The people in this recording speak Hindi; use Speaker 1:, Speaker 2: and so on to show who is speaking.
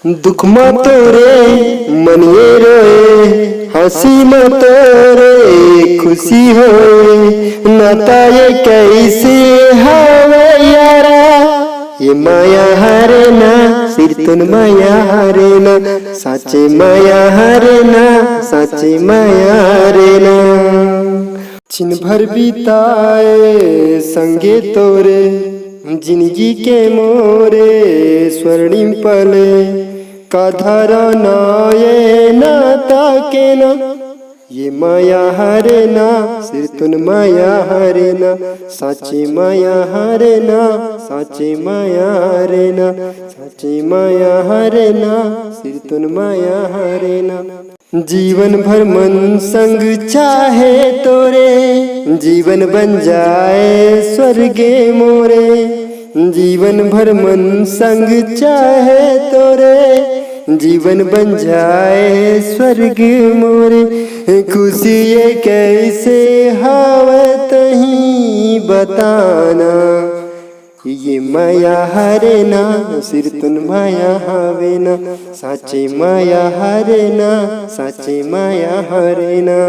Speaker 1: दुख में तोरे मनिए रोए, हंसी में तोरे खुशी होए। नाता ये कैसे हवे यारा, ये माया हरे ना सिर तुन माया हरे ना, साचे माया हरे ना, साचे माया हरे ना। छिन भर बिताए संगे तोरे, जिंदगी के मोरे स्वर्णिम पले। का धारा ना ये नाता के ना, ये माया हरे ना सिर तुन माया हरे ना, साची माया हरे ना, साची माया हरे ना, साची माया हरे ना सिर तुन माया हरे ना। जीवन भर मन संग चाहे तोरे, जीवन बन जाए स्वर्गे मोरे। जीवन भर मन संग चाहे तोरे, जीवन बन जाए स्वर्ग मोरे। खुशी ये कैसे हवे तही बताना, ये माया हरे ना सिर तुन माया हवे ना, साचे माया हरे ना, साचे माया हरे ना।